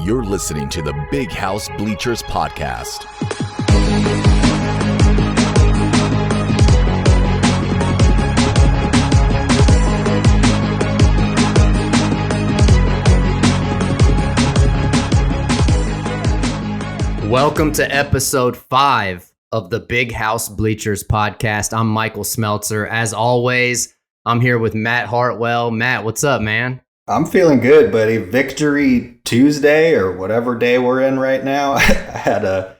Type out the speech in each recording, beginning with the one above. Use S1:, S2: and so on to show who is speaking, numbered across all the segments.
S1: You're listening to the Big House Bleachers podcast.
S2: Welcome to episode 5 of the Big House Bleachers podcast. I'm Michael Smeltzer. As always, I'm here with Matt Hartwell. Matt, what's up, man?
S3: I'm feeling good, buddy. Victory Tuesday or whatever day we're in right now. I had a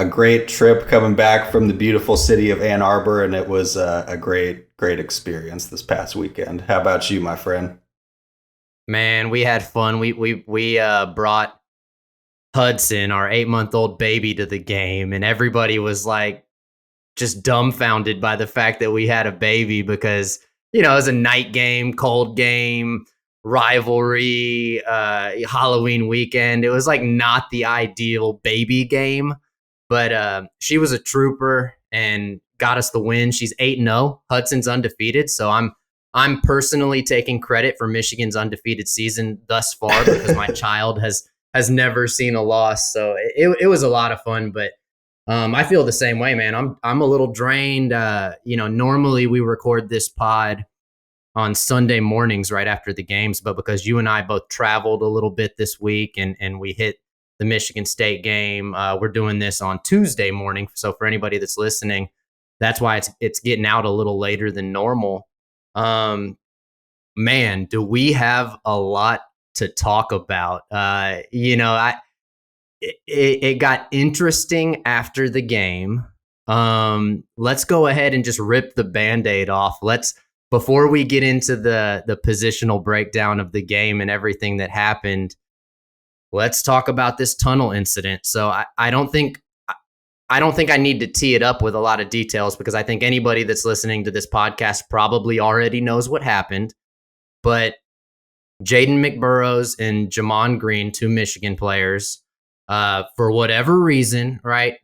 S3: great trip coming back from the beautiful city of Ann Arbor, and it was a great experience this past weekend. How about you, my friend?
S2: Man, we had fun. We brought Hudson, our 8-month-old baby, to the game, and everybody was like just dumbfounded by the fact that we had a baby because, you know, it was a night game, cold game, rivalry, Halloween weekend. It was like not the ideal baby game, but she was a trooper and got us the win. She's 8-0. Hudson's undefeated, so I'm personally taking credit for Michigan's undefeated season thus far because my child has never seen a loss. So it was a lot of fun, but I feel the same way, man. I'm a little drained. Normally we record this pod on Sunday mornings right after the games, but because you and I both traveled a little bit this week and we hit the Michigan State game, we're doing this on Tuesday morning. So for anybody that's listening, that's why it's getting out a little later than normal. Man, do we have a lot to talk about. It got interesting after the game. Let's go ahead and just rip the Band-Aid off. Before we get into the positional breakdown of the game and everything that happened, let's talk about this tunnel incident. So I don't think I need to tee it up with a lot of details because I think anybody that's listening to this podcast probably already knows what happened. But Jaden McBurrows and Jamon Green, 2 Michigan players, for whatever reason, right,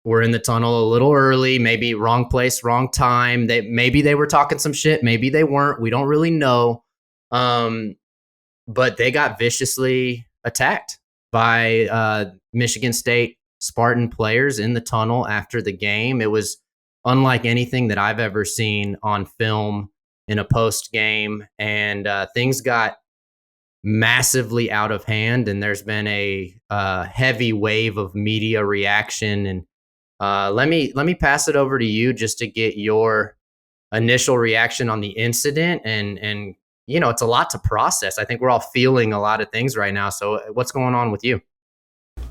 S2: were in the tunnel a little early, maybe wrong place, wrong time. Maybe they were talking some shit, maybe they weren't. We don't really know. But they got viciously attacked by Michigan State Spartan players in the tunnel after the game. It was unlike anything that I've ever seen on film in a post game, and things got massively out of hand, and there's been a heavy wave of media reaction. And let me pass it over to you just to get your initial reaction on the incident. And you know, it's a lot to process. I think we're all feeling a lot of things right now. So what's going on with you?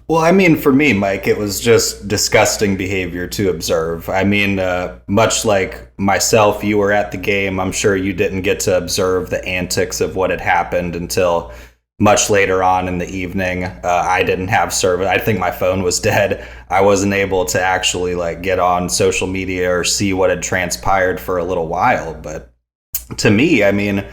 S3: Well, I mean, for me, Mike, it was just disgusting behavior to observe. I mean, much like myself, you were at the game. I'm sure you didn't get to observe the antics of what had happened until much later on in the evening. I didn't have service. I think my phone was dead. I wasn't able to actually get on social media or see what had transpired for a little while. But to me, I mean,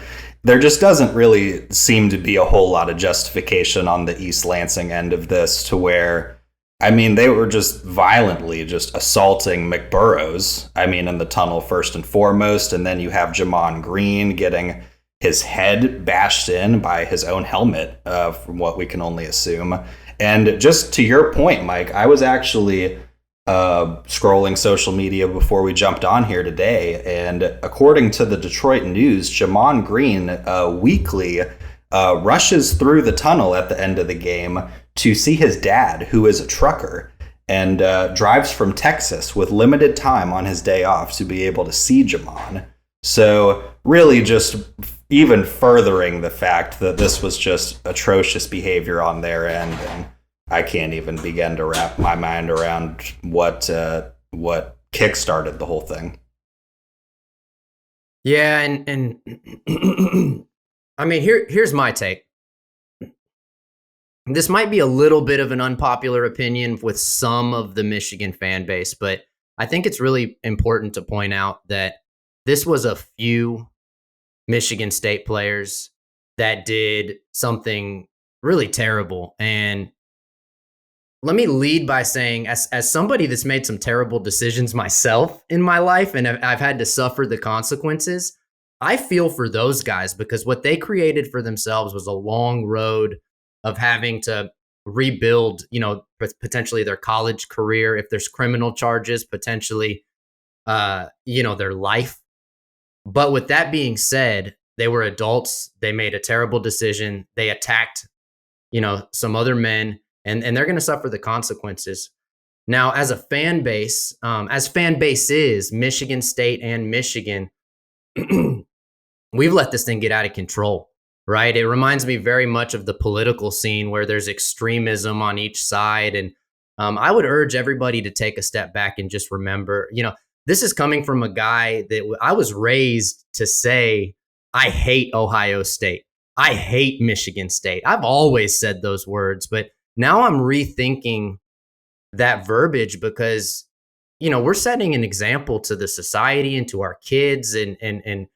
S3: there just doesn't really seem to be a whole lot of justification on the East Lansing end of this to where, I mean, they were just violently just assaulting McBurrows, I mean, in the tunnel first and foremost. And then you have Jamon Green getting his head bashed in by his own helmet, from what we can only assume. And just to your point, Mike, I was actually scrolling social media before we jumped on here today, and according to the Detroit News, Jamon Green weekly rushes through the tunnel at the end of the game to see his dad, who is a trucker, and drives from Texas with limited time on his day off to be able to see Jamon. So really just even furthering the fact that this was just atrocious behavior on their end. And I can't even begin to wrap my mind around what kickstarted the whole thing.
S2: Yeah, and I mean, here's my take. This might be a little bit of an unpopular opinion with some of the Michigan fan base, but I think it's really important to point out that this was a few Michigan State players that did something really terrible. And let me lead by saying, as somebody that's made some terrible decisions myself in my life, and I've had to suffer the consequences, I feel for those guys because what they created for themselves was a long road of having to rebuild, potentially their college career. If there's criminal charges, potentially, their life. But with that being said, they were adults. They made a terrible decision. They attacked, some other men, and they're going to suffer the consequences. Now, as a fan base, as fan base is Michigan State and Michigan, we've let this thing get out of control, right? It reminds me very much of the political scene where there's extremism on each side. And I would urge everybody to take a step back and just remember, this is coming from a guy that I was raised to say, I hate Ohio State. I hate Michigan State. I've always said those words, but now I'm rethinking that verbiage because, we're setting an example to the society and to our kids. And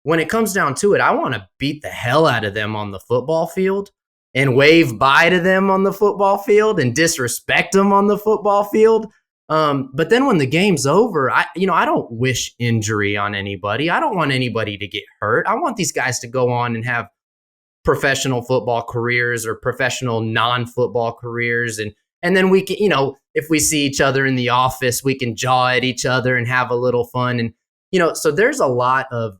S2: when it comes down to it, I want to beat the hell out of them on the football field and wave bye to them on the football field and disrespect them on the football field. But then when the game's over, I don't wish injury on anybody. I don't want anybody to get hurt. I want these guys to go on and have professional football careers or professional non-football careers. And then we can, if we see each other in the office, we can jaw at each other and have a little fun. And, so there's a lot of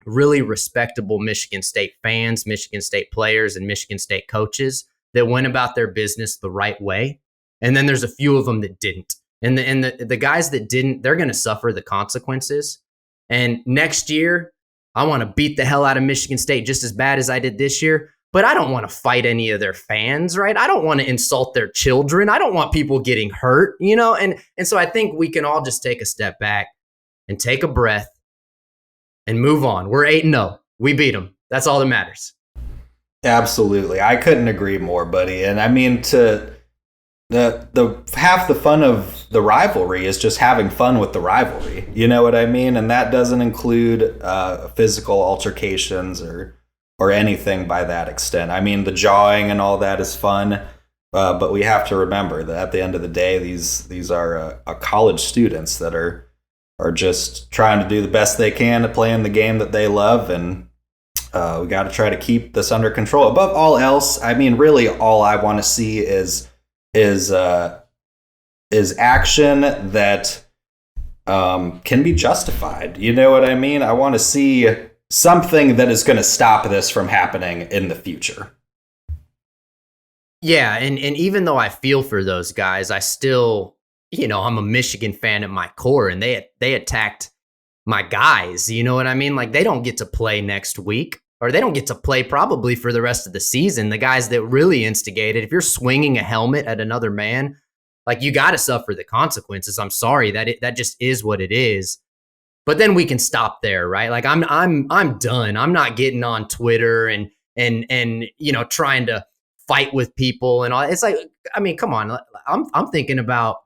S2: really respectable Michigan State fans, Michigan State players, and Michigan State coaches that went about their business the right way. And then there's a few of them that didn't. And the guys that didn't, they're going to suffer the consequences. And next year, I want to beat the hell out of Michigan State just as bad as I did this year. But I don't want to fight any of their fans, right? I don't want to insult their children. I don't want people getting hurt, And so I think we can all just take a step back and take a breath and move on. We're 8-0. We beat them. That's all that matters.
S3: Absolutely. I couldn't agree more, buddy. And I mean, the half the fun of the rivalry is just having fun with the rivalry. You know what I mean? And that doesn't include physical altercations or anything by that extent. I mean, the jawing and all that is fun, but we have to remember that at the end of the day, these are college students that are just trying to do the best they can to play in the game that they love, and we got to try to keep this under control. Above all else, I mean, really, all I want to see is action that can be justified. You know what I mean? I want to see something that is going to stop this from happening in the future.
S2: Yeah, and even though I feel for those guys, I still, I'm a Michigan fan at my core, and they attacked my guys. You know what I mean? Like, they don't get to play next week, or they don't get to play probably for the rest of the season. The guys that really instigated, if you're swinging a helmet at another man, like, you got to suffer the consequences. I'm sorry, that just is what it is. But then we can stop there, right? Like, I'm done. I'm not getting on Twitter and trying to fight with people and all. It's like, I mean, come on. I'm thinking about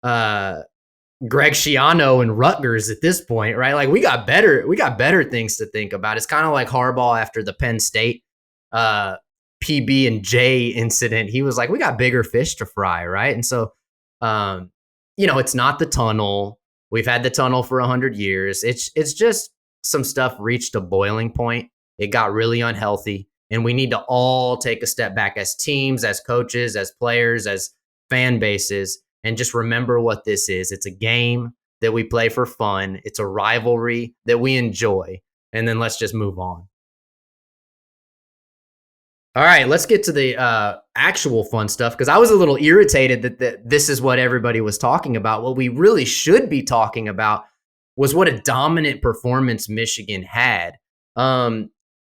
S2: Greg Schiano and Rutgers at this point, right? Like, we got better things to think about. It's kind of like Harbaugh after the Penn State PB and J incident. He was like, we got bigger fish to fry, right? And so, it's not the tunnel. We've had the tunnel for 100 years. It's just some stuff reached a boiling point. It got really unhealthy, and we need to all take a step back as teams, as coaches, as players, as fan bases, and just remember what this is. It's a game that we play for fun. It's a rivalry that we enjoy, and then let's just move on. All right, let's get to the actual fun stuff, because I was a little irritated that this is what everybody was talking about. What we really should be talking about was what a dominant performance Michigan had.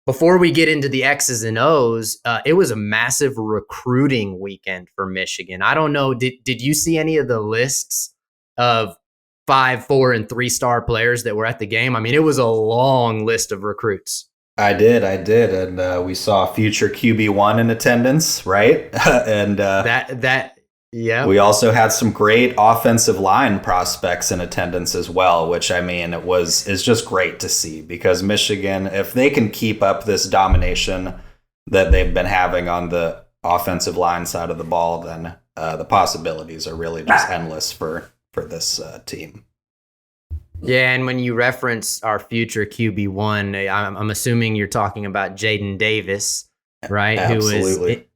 S2: Before we get into the X's and O's, it was a massive recruiting weekend for Michigan. I don't know, did you see any of the lists of 5, 4, and 3-star players that were at the game? I mean, it was a long list of recruits.
S3: I did, and we saw future QB1 in attendance, right? And
S2: yeah.
S3: We also had some great offensive line prospects in attendance as well, which, I mean, is just great to see, because Michigan, if they can keep up this domination that they've been having on the offensive line side of the ball, then the possibilities are really just endless for this team.
S2: Yeah, and when you reference our future QB1, I'm assuming you're talking about Jaden Davis, right?
S3: Absolutely.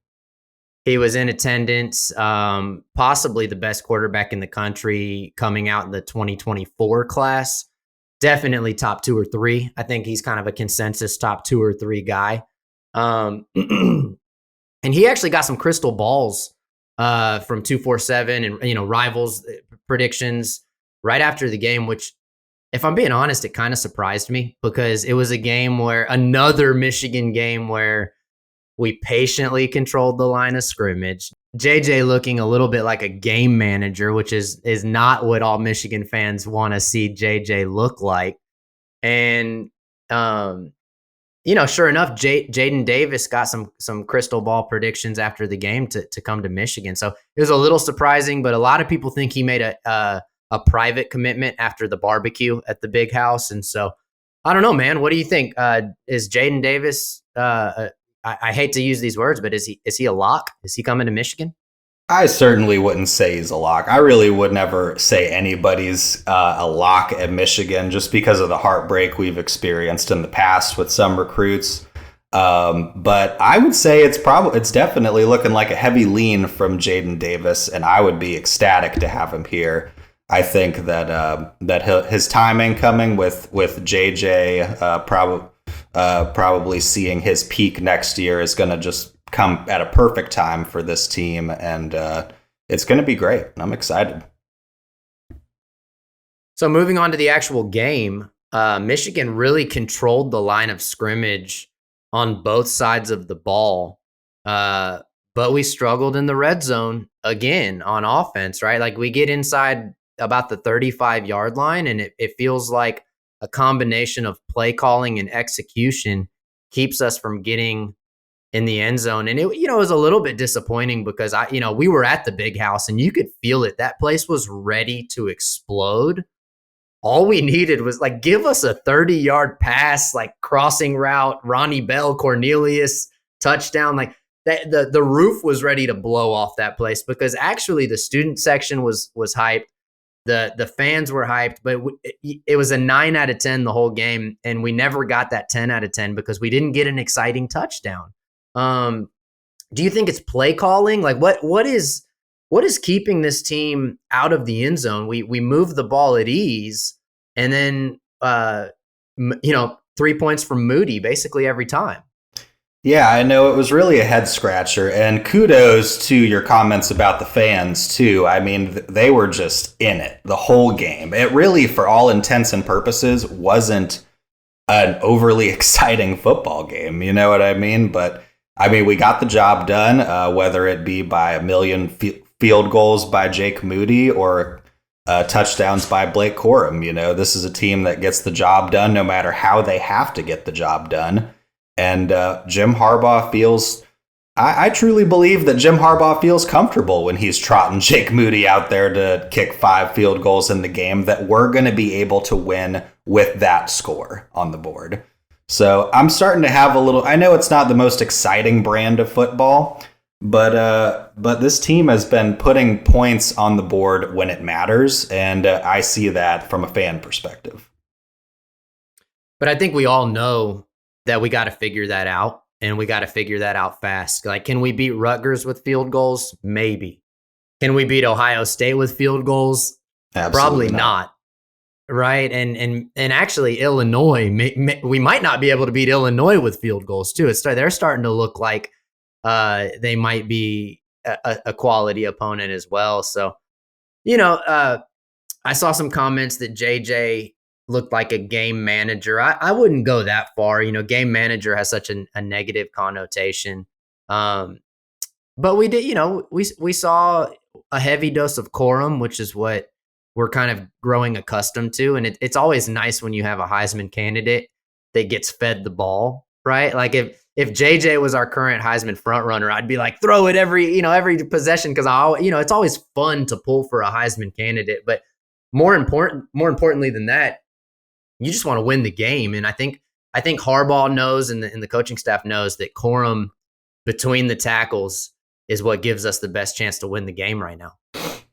S2: He was in attendance, possibly the best quarterback in the country coming out in the 2024 class. Definitely top 2 or 3. I think he's kind of a consensus top 2 or 3 guy. And he actually got some crystal balls from 247 and rivals predictions right after the game, which, if I'm being honest, it kind of surprised me because it was another Michigan game where we patiently controlled the line of scrimmage. JJ looking a little bit like a game manager, which is not what all Michigan fans want to see JJ look like. And, sure enough, Jaden Davis got some crystal ball predictions after the game to come to Michigan. So it was a little surprising, but a lot of people think he made a private commitment after the barbecue at the Big House. And so I don't know, man. What do you think? Is Jaden Davis I hate to use these words, but is he a lock? Is he coming to Michigan?
S3: I certainly wouldn't say he's a lock. I really would never say anybody's a lock at Michigan just because of the heartbreak we've experienced in the past with some recruits. But I would say it's definitely looking like a heavy lean from Jaden Davis, and I would be ecstatic to have him here. I think that his timing coming with JJ probably seeing his peak next year is going to just come at a perfect time for this team, and it's going to be great. I'm excited.
S2: So moving on to the actual game, Michigan really controlled the line of scrimmage on both sides of the ball, but we struggled in the red zone again on offense, right? Like we get inside about the 35-yard line, and it feels like a combination of play calling and execution keeps us from getting in the end zone. And it was a little bit disappointing because we were at the Big House and you could feel it. That place was ready to explode. All we needed was give us a 30-yard pass, crossing route, Ronnie Bell, Cornelius touchdown. The roof was ready to blow off that place because actually the student section was hyped. The fans were hyped, but it was a 9 out of 10 the whole game, and we never got that 10 out of 10 because we didn't get an exciting touchdown. Do you think it's play calling? What is keeping this team out of the end zone? We move the ball at ease, and then 3 points from Moody basically every time.
S3: Yeah, I know it was really a head scratcher, and kudos to your comments about the fans too. I mean, they were just in it the whole game. It really, for all intents and purposes, wasn't an overly exciting football game. You know what I mean? But I mean, we got the job done, whether it be by a million field goals by Jake Moody or touchdowns by Blake Corum. This is a team that gets the job done no matter how they have to get the job done. And Jim Harbaugh feels, I truly believe that Jim Harbaugh feels comfortable when he's trotting Jake Moody out there to kick 5 field goals in the game, that we're going to be able to win with that score on the board. So I'm starting to have I know it's not the most exciting brand of football, but this team has been putting points on the board when it matters. And I see that from a fan perspective.
S2: But I think we all know that we got to figure that out, and we got to figure that out fast. Can we beat Rutgers with field goals? Maybe. Can we beat Ohio State with field goals?
S3: Absolutely
S2: Probably not. Right. And actually Illinois, we might not be able to beat Illinois with field goals too. They're starting to look like they might be a quality opponent as well. So, I saw some comments that JJ looked like a game manager. I wouldn't go that far. Game manager has such a negative connotation. But we did, we saw a heavy dose of Corum, which is what we're kind of growing accustomed to. And it's always nice when you have a Heisman candidate that gets fed the ball, right? If JJ was our current Heisman front runner, I'd be like, throw it every possession. Cause it's always fun to pull for a Heisman candidate, but more importantly than that, you just want to win the game. And I think Harbaugh knows, and the coaching staff knows, that Corum between the tackles is what gives us the best chance to win the game right now.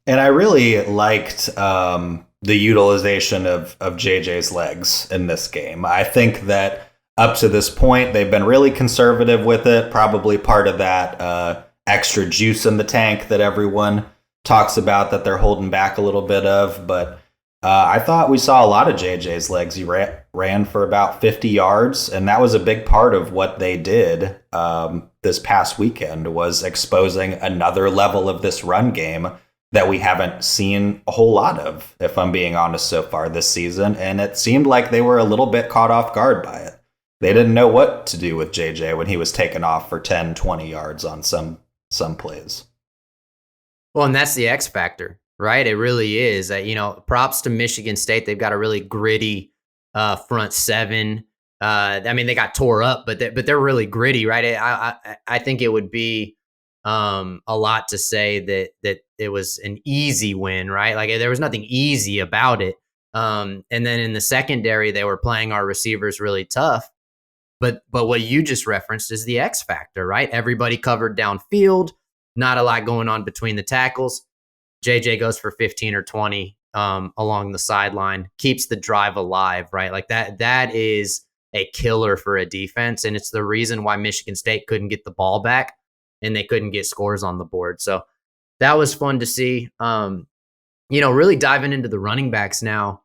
S3: And I really liked the utilization of JJ's legs in this game. I think that up to this point, they've been really conservative with it. Probably part of that extra juice in the tank that everyone talks about that they're holding back a little bit of. But I thought we saw a lot of JJ's legs. He ran for about 50 yards, and that was a big part of what they did this past weekend, was exposing another level of this run game that we haven't seen a whole lot of, if I'm being honest, so far this season. And it seemed like they were a little bit caught off guard by it. They didn't know what to do with JJ when he was taken off for 10, 20 yards on some plays.
S2: Well, and that's the X factor, right? It really is. Props to Michigan State. They've got a really gritty front seven. I mean, they got tore up, but they're really gritty, right? I think it would be a lot to say that it was an easy win, right? Like there was nothing easy about it. And then in the secondary, they were playing our receivers really tough. But what you just referenced is the X factor, right? Everybody covered downfield, not a lot going on between the tackles. JJ goes for 15 or 20 along the sideline, keeps the drive alive, right? Like that is a killer for a defense. And it's the reason why Michigan State couldn't get the ball back and they couldn't get scores on the board. So that was fun to see. Really diving into the running backs now,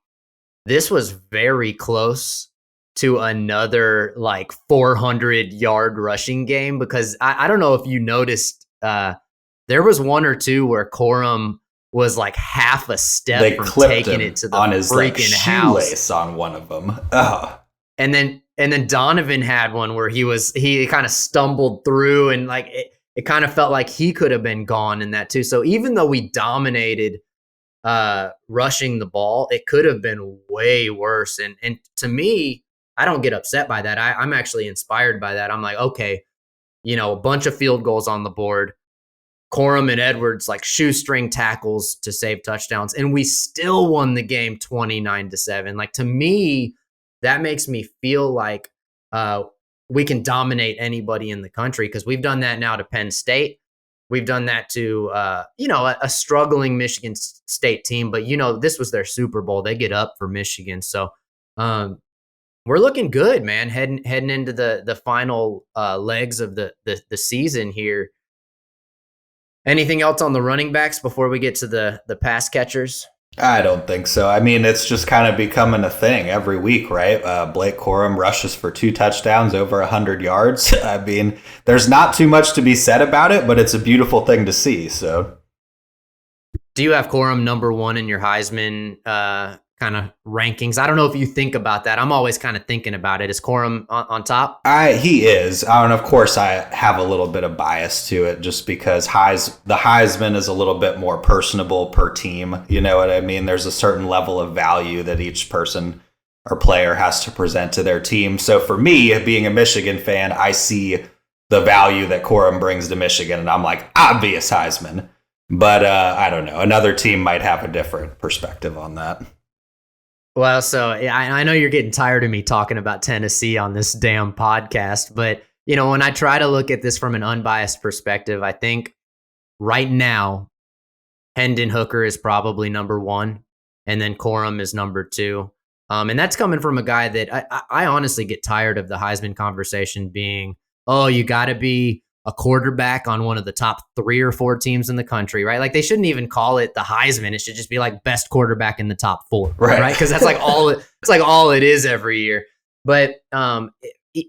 S2: this was very close to another like 400-yard rushing game, because I don't know if you noticed, there was one or two where Corum was like half a step from taking it to the
S3: on his
S2: freaking house
S3: on one of them. Oh.
S2: And then Donovan had one where he kind of stumbled through, and like it kind of felt like he could have been gone in that too. So even though we dominated rushing the ball, it could have been way worse. And to me, I don't get upset by that. I'm actually inspired by that. I'm like, okay, a bunch of field goals on the board. Corum and Edwards like shoestring tackles to save touchdowns, and we still won the game 29-7. Like, to me, that makes me feel like we can dominate anybody in the country, because we've done that now to Penn State. We've done that to a struggling Michigan State team, but this was their Super Bowl. They get up for Michigan, so we're looking good, man. Heading into the final legs of the season here. Anything else on the running backs before we get to the pass catchers?
S3: I don't think so. I mean, it's just kind of becoming a thing every week, right? Blake Corum rushes for 2 touchdowns, over 100 yards. I mean, there's not too much to be said about it, but it's a beautiful thing to see. So,
S2: do you have Corum number 1 in your Heisman kind of rankings? I don't know if you think about that. I'm always kind of thinking about it. Is Corum on top?
S3: He is. And of course, I have a little bit of bias to it just because the Heisman is a little bit more personable per team. You know what I mean? There's a certain level of value that each person or player has to present to their team. So for me, being a Michigan fan, I see the value that Corum brings to Michigan, and I'm like, obvious Heisman. But I don't know. Another team might have a different perspective on that.
S2: Well, so I know you're getting tired of me talking about Tennessee on this damn podcast, but when I try to look at this from an unbiased perspective, I think right now Hendon Hooker is probably number 1, and then Corum is number 2. And that's coming from a guy that I honestly get tired of the Heisman conversation being, oh, you got to be a quarterback on one of the top 3 or 4 teams in the country, right? Like, they shouldn't even call it the Heisman. It should just be like best quarterback in the top 4, right? Because that's like all it is every year. But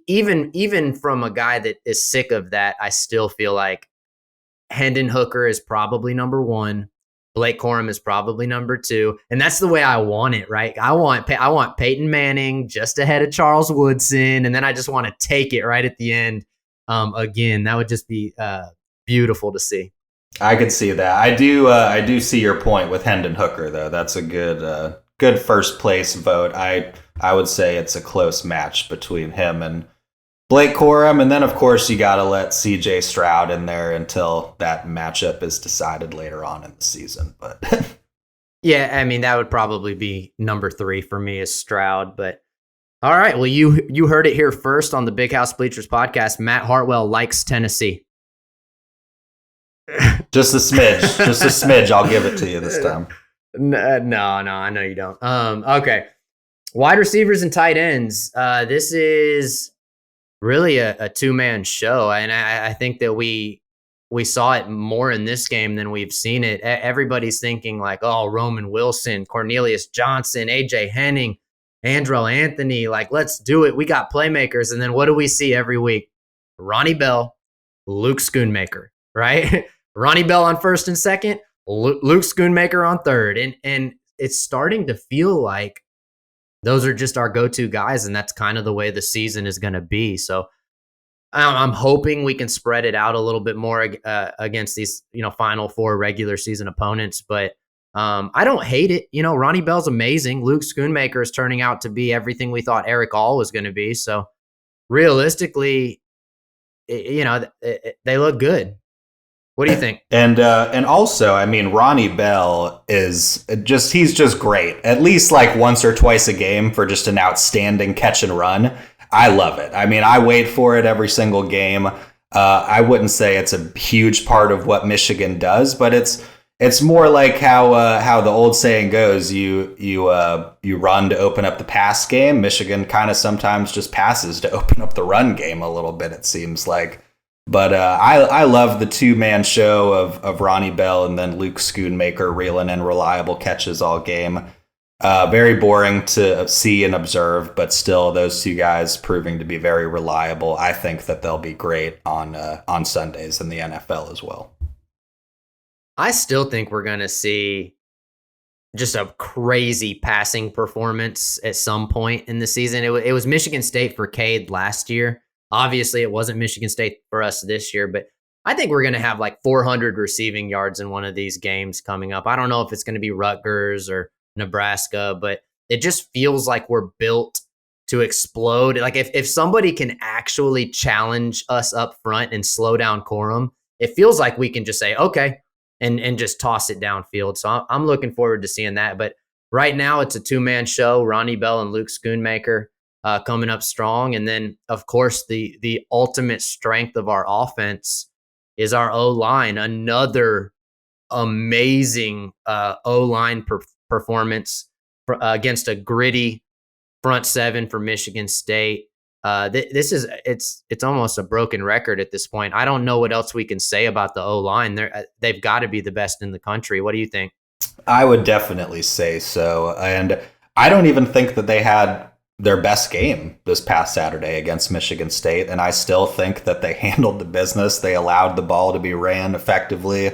S2: even from a guy that is sick of that, I still feel like Hendon Hooker is probably number 1. Blake Corum is probably number 2, and that's the way I want it, right? I want Peyton Manning just ahead of Charles Woodson, and then I just want to take it right at the end. Again, that would just be beautiful to see.
S3: I could see that. I do see your point with Hendon Hooker, though. That's a good first place vote. I would say it's a close match between him and Blake Corum, and then of course you got to let CJ Stroud in there until that matchup is decided later on in the season. But
S2: yeah, I mean, that would probably be number 3 for me, is Stroud. But all right, well, you heard it here first on the Big House Bleachers podcast. Matt Hartwell likes Tennessee.
S3: Just a smidge. I'll give it to you this time.
S2: No, I know you don't. Okay, wide receivers and tight ends. This is really a 2-man show, and I think that we we saw it more in this game than we've seen it. Everybody's thinking like, oh, Roman Wilson, Cornelius Johnson, AJ Henning, Andrell Anthony, like, let's do it. We got playmakers. And then what do we see every week? Ronnie Bell, Luke Schoonmaker, right? Ronnie Bell on first and second, Luke Schoonmaker on third. And it's starting to feel like those are just our go-to guys, and that's kind of the way the season is going to be. So I'm hoping we can spread it out a little bit more against these, Final Four regular season opponents. But I don't hate it. Ronnie Bell's amazing. Luke Schoonmaker is turning out to be everything we thought Eric All was going to be. So realistically, they look good. What do you think?
S3: And also, I mean, Ronnie Bell he's just great. At least like once or twice a game for just an outstanding catch and run. I love it. I mean, I wait for it every single game. I wouldn't say it's a huge part of what Michigan does, but it's more like how the old saying goes: you run to open up the pass game. Michigan kind of sometimes just passes to open up the run game a little bit, it seems like. But I love the two-man show of Ronnie Bell and then Luke Schoonmaker reeling in reliable catches all game. Very boring to see and observe, but still those two guys proving to be very reliable. I think that they'll be great on Sundays in the NFL as well.
S2: I still think we're going to see just a crazy passing performance at some point in the season. It was Michigan State for Cade last year. Obviously, it wasn't Michigan State for us this year, but I think we're going to have like 400 receiving yards in one of these games coming up. I don't know if it's going to be Rutgers or Nebraska, but it just feels like we're built to explode. Like if somebody can actually challenge us up front and slow down Corum, it feels like we can just say, okay, and just toss it downfield. So I'm looking forward to seeing that. But right now it's a two-man show, Ronnie Bell and Luke Schoonmaker coming up strong. And then, of course, the ultimate strength of our offense is our O-line. Another amazing O-line performance against a gritty front seven for Michigan State. It's almost a broken record at this point. I don't know what else we can say about the O-line. They've got to be the best in the country. What do you think?
S3: I would definitely say so. And I don't even think that they had their best game this past Saturday against Michigan State. And I still think that they handled the business. They allowed the ball to be ran effectively,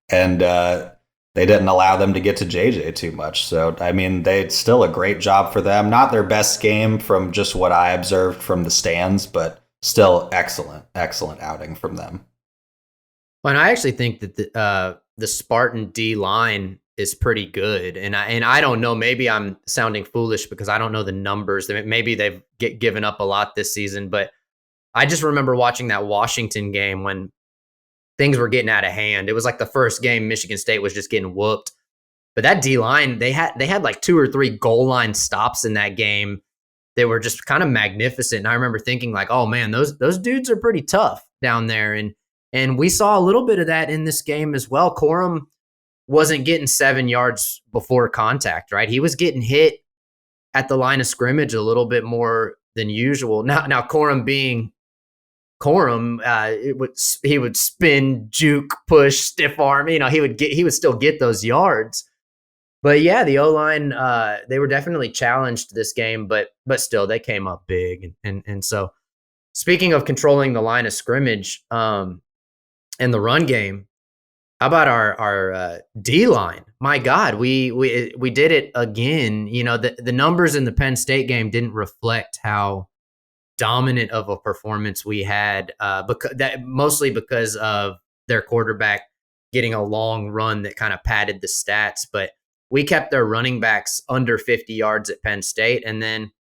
S3: and they didn't allow them to get to JJ too much. So, I mean, they still a great job for them. Not their best game from just what I observed from the stands, but still excellent outing from them.
S2: Well, and I actually think that the Spartan D line is pretty good. And I don't know, maybe I'm sounding foolish because I don't know the numbers. Maybe they've given up a lot this season, but I just remember watching that Washington game when things were getting out of hand. It was like the first game Michigan State was just getting whooped. But that D-line, they had like 2 or 3 goal line stops in that game. They were just kind of magnificent. And I remember thinking like, oh man, those dudes are pretty tough down there. And we saw a little bit of that in this game as well. Corum wasn't getting 7 yards before contact, right? He was getting hit at the line of scrimmage a little bit more than usual. Now Corum being Corum, he would spin, juke, push, stiff arm. He would still get those yards. But yeah, the O-line, they were definitely challenged this game, but still they came up big. And so speaking of controlling the line of scrimmage and the run game, how about our D-line? My God, we did it again. The numbers in the Penn State game didn't reflect how dominant of a performance we had, mostly because of their quarterback getting a long run that kind of padded the stats. But we kept their running backs under 50 yards at Penn State, and then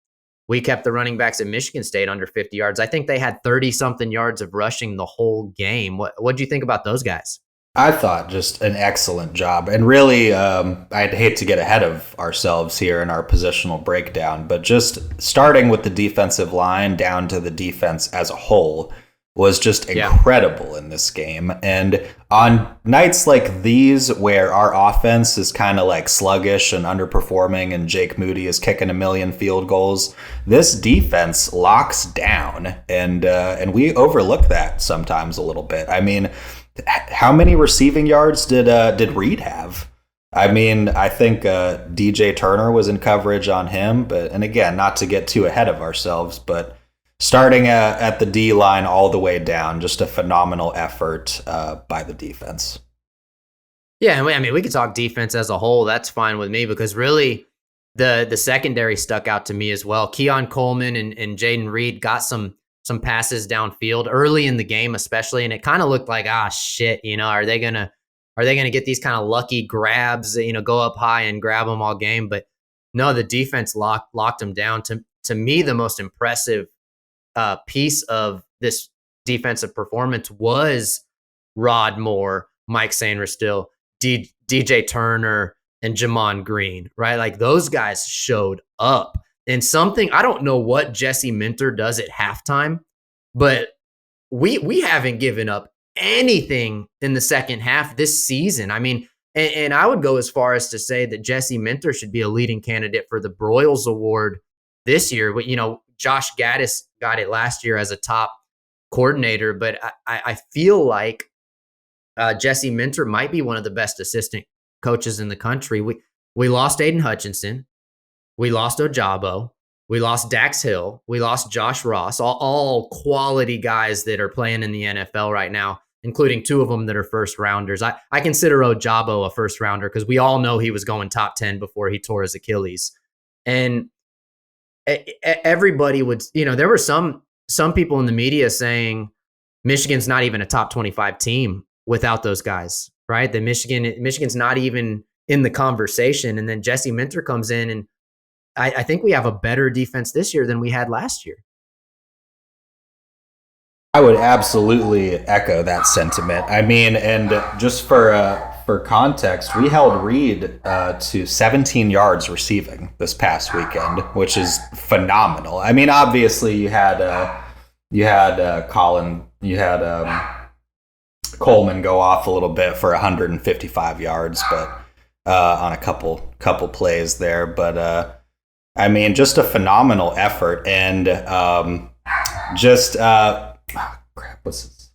S2: we kept the running backs at Michigan State under 50 yards. I think they had 30-something yards of rushing the whole game. What do you think about those guys?
S3: I thought just an excellent job. And really, I'd hate to get ahead of ourselves here in our positional breakdown, but just starting with the defensive line down to the defense as a whole, was just incredible in this game. And on nights like these where our offense is kind of like sluggish and underperforming and Jake Moody is kicking a million field goals, this defense locks down, and we overlook that sometimes a little bit. I mean, how many receiving yards did Reed have? I mean, I think DJ Turner was in coverage on him, and again, not to get too ahead of ourselves, but starting at the D line all the way down, just a phenomenal effort by the defense.
S2: Yeah, I mean, we could talk defense as a whole. That's fine with me because really the secondary stuck out to me as well. Keon Coleman and Jaden Reed got some passes downfield early in the game, especially, and it kind of looked like, shit, are they gonna get these kind of lucky grabs, go up high and grab them all game? But no, the defense locked them down. To me, the most impressive piece of this defensive performance was Rod Moore, Mike Sainristil, DJ Turner, and Jamon Green, right? Like those guys showed up. And something, I don't know what Jesse Minter does at halftime, but we haven't given up anything in the second half this season. I mean, and I would go as far as to say that Jesse Minter should be a leading candidate for the Broyles Award this year. But, Josh Gaddis got it last year as a top coordinator, but I feel like Jesse Minter might be one of the best assistant coaches in the country. We lost Aiden Hutchinson. We lost Ojabo. We lost Dax Hill. We lost Josh Ross, all quality guys that are playing in the NFL right now, including two of them that are first rounders. I consider Ojabo a first rounder because we all know he was going top 10 before he tore his Achilles. And everybody would, there were some people in the media saying Michigan's not even a top 25 team without those guys, right? That Michigan's not even in the conversation. And then Jesse Minter comes in, and I think we have a better defense this year than we had last year.
S3: I would absolutely echo that sentiment. I mean, and just for context, we held Reed to 17 yards receiving this past weekend, which is phenomenal. I mean, obviously you had Coleman go off a little bit for 155 yards, but on a couple plays there. But I mean, just a phenomenal effort, and crap. What's this?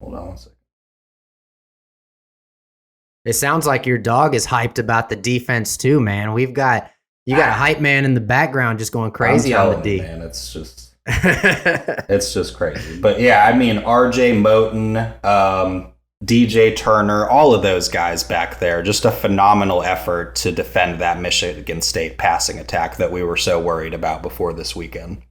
S3: Hold on one second.
S2: It sounds like your dog is hyped about the defense too, man. You got a hype man in the background just going crazy on the D.
S3: Man, it's just it's just crazy. But yeah, I mean, RJ Moten, DJ Turner, all of those guys back there, just a phenomenal effort to defend that Michigan State passing attack that we were so worried about before this weekend.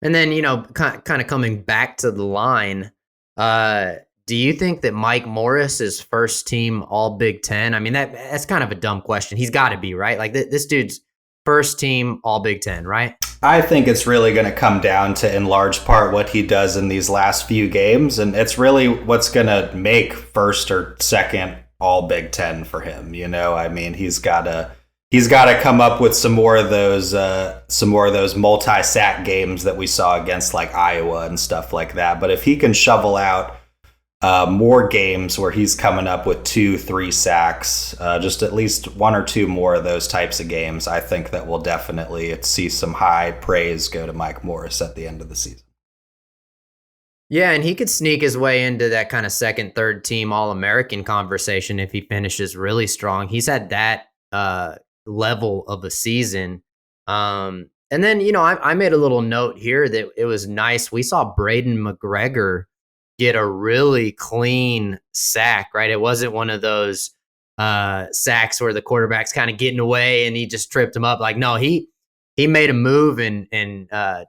S2: And then, kind of coming back to the line, do you think that Mike Morris is first team all Big Ten? I mean, that's kind of a dumb question. He's got to be, right? Like this dude's first team all Big Ten, right?
S3: I think it's really going to come down to, in large part, what he does in these last few games. And it's really what's going to make first or second all Big Ten for him. I mean, he's got to come up with some more of those multi-sack games that we saw against like Iowa and stuff like that. But if he can shovel out more games where he's coming up with 2-3 sacks, just at least one or two more of those types of games, I think that we'll definitely see some high praise go to Mike Morris at the end of the season.
S2: Yeah, and he could sneak his way into that kind of second, third team All-American conversation if he finishes really strong. He's had that level of a season. And then, I made a little note here that it was nice. We saw Braden McGregor get a really clean sack, right? It wasn't one of those sacks where the quarterback's kind of getting away and he just tripped him up. Like, no, he made a move and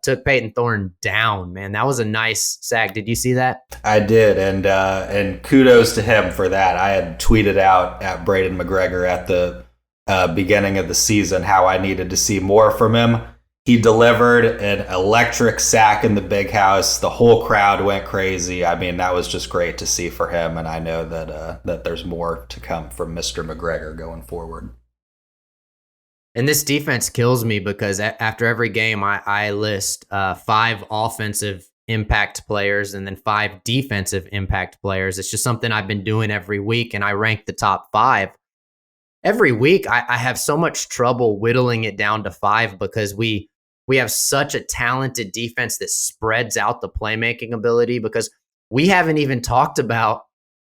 S2: took Peyton Thorne down, man. That was a nice sack. Did you see that?
S3: I did, and kudos to him for that. I had tweeted out at Braden McGregor at the beginning of the season how I needed to see more from him. He delivered an electric sack in the big house. The whole crowd went crazy. I mean, that was just great to see for him, and I know that there's more to come from Mr. McGregor going forward.
S2: And this defense kills me because after every game, I list 5 offensive impact players and then 5 defensive impact players. It's just something I've been doing every week, and I rank the top 5. Every week, I have so much trouble whittling it down to 5 because we have such a talented defense that spreads out the playmaking ability, because we haven't even talked about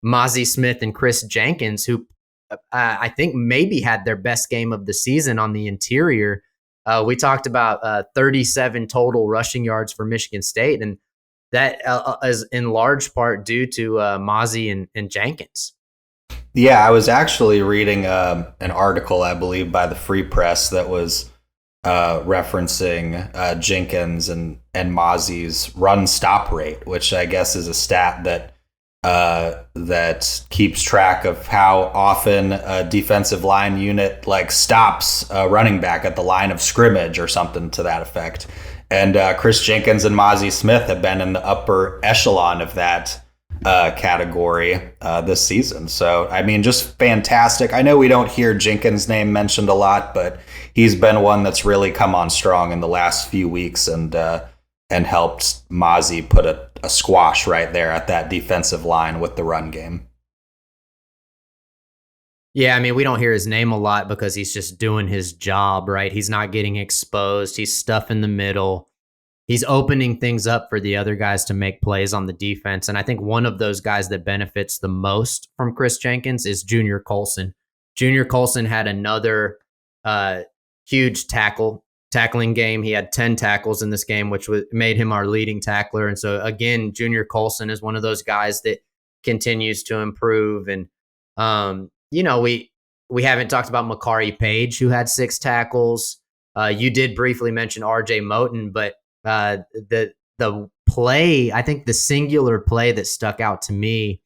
S2: Mozzie Smith and Chris Jenkins, who I think maybe had their best game of the season on the interior. We talked about 37 total rushing yards for Michigan State, and that is in large part due to Mozzie and Jenkins.
S3: Yeah, I was actually reading an article, I believe, by the Free Press that was referencing Jenkins and Mozzie's run stop rate, which I guess is a stat that keeps track of how often a defensive line unit like stops a running back at the line of scrimmage or something to that effect. And Chris Jenkins and Mozzie Smith have been in the upper echelon of that category this season. So, I mean, just fantastic. I know we don't hear Jenkins' name mentioned a lot, but he's been one that's really come on strong in the last few weeks and helped Mozzie put a squash right there at that defensive line with the run game.
S2: Yeah, I mean, we don't hear his name a lot because he's just doing his job, right? He's not getting exposed. He's stuffing the middle. He's opening things up for the other guys to make plays on the defense. And I think one of those guys that benefits the most from Chris Jenkins is Junior Colson. Junior Colson had another huge tackling game. He had 10 tackles in this game, which made him our leading tackler. And so, again, Junior Colson is one of those guys that continues to improve. And, we haven't talked about Makari Page, who had 6 tackles. You did briefly mention RJ Moten, but the play, I think the singular play that stuck out to me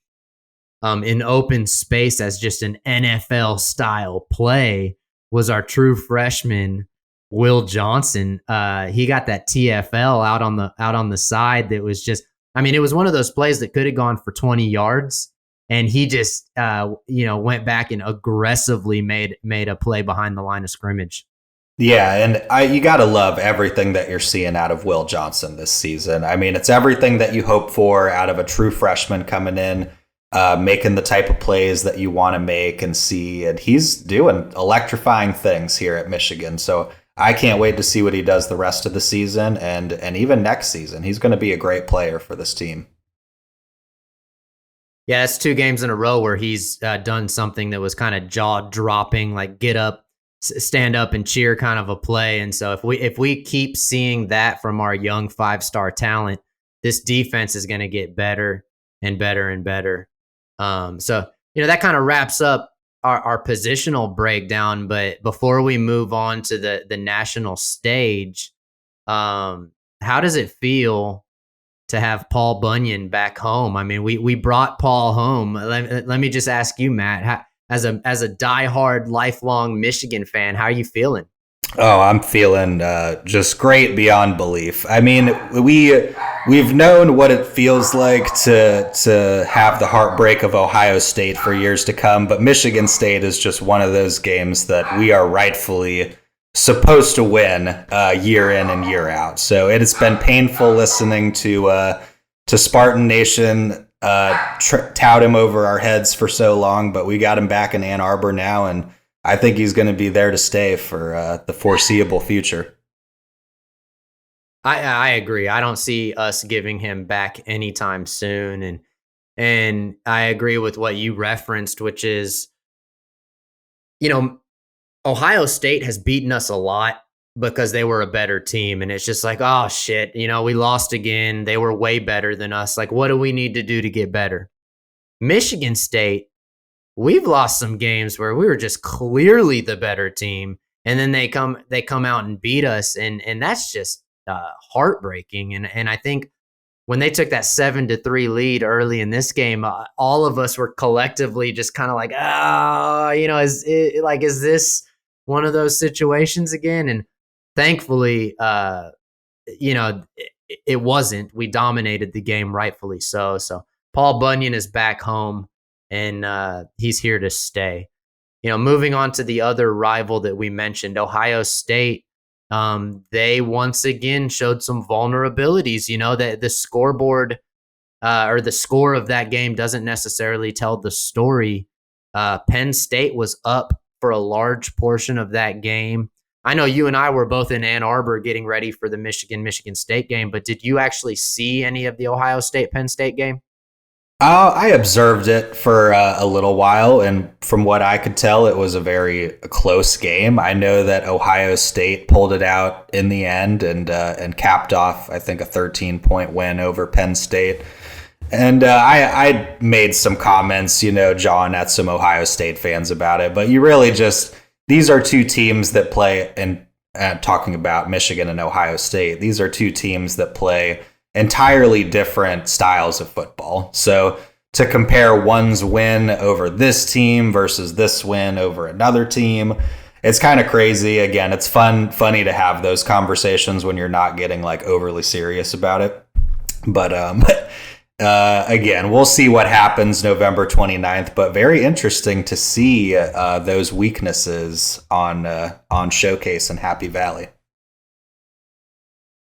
S2: in open space as just an NFL style play was our true freshman, Will Johnson. He got that TFL out on the side that was just, I mean, it was one of those plays that could have gone for 20 yards. And he just, went back and aggressively made a play behind the line of scrimmage.
S3: Yeah, and you got to love everything that you're seeing out of Will Johnson this season. I mean, it's everything that you hope for out of a true freshman coming in, making the type of plays that you want to make and see. And he's doing electrifying things here at Michigan. So I can't wait to see what he does the rest of the season and even next season. He's going to be a great player for this team.
S2: Yeah, it's 2 games in a row where he's done something that was kind of jaw-dropping, like get up, stand up and cheer kind of a play. And so if we keep seeing that from our young 5-star talent, this defense is going to get better and better and better. So that kind of wraps up our positional breakdown. But before we move on to the national stage, how does it feel to have Paul Bunyan back home? I mean, we brought Paul home. Let me just ask you, Matt, as a diehard, lifelong Michigan fan, how are you feeling?
S3: Oh, I'm feeling just great beyond belief. I mean, we've known what it feels like to have the heartbreak of Ohio State for years to come, but Michigan State is just one of those games that we are rightfully supposed to win year in and year out. So it has been painful listening to Spartan Nation tout him over our heads for so long, but we got him back in Ann Arbor now, and I think he's going to be there to stay for the foreseeable future.
S2: I agree. I don't see us giving him back anytime soon, and I agree with what you referenced, which is, Ohio State has beaten us a lot because they were a better team. And it's just like, oh, shit, we lost again. They were way better than us. Like, what do we need to do to get better? Michigan State, we've lost some games where we were just clearly the better team. And then they come out and beat us. And that's just heartbreaking. And I think when they took that 7-3 lead early in this game, all of us were collectively just kind of like, is this one of those situations again? And thankfully, it wasn't. We dominated the game, rightfully so. So Paul Bunyan is back home, and he's here to stay. Moving on to the other rival that we mentioned, Ohio State. they once again showed some vulnerabilities. The scoreboard or the score of that game doesn't necessarily tell the story. Penn State was up for a large portion of that game. I know you and I were both in Ann Arbor getting ready for the Michigan State game, but did you actually see any of the Ohio State-Penn State game?
S3: I observed it for a little while, and from what I could tell, it was a very close game. I know that Ohio State pulled it out in the end and capped off, I think, a 13-point win over Penn State. And I made some comments, John, at some Ohio State fans about it. But you really these are two teams that play, and talking about Michigan and Ohio State, these are two teams that play entirely different styles of football. So to compare one's win over this team versus this win over another team, it's kind of crazy. Again, it's funny to have those conversations when you're not getting like overly serious about it. But again, we'll see what happens November 29th, but very interesting to see those weaknesses on Showcase and Happy Valley.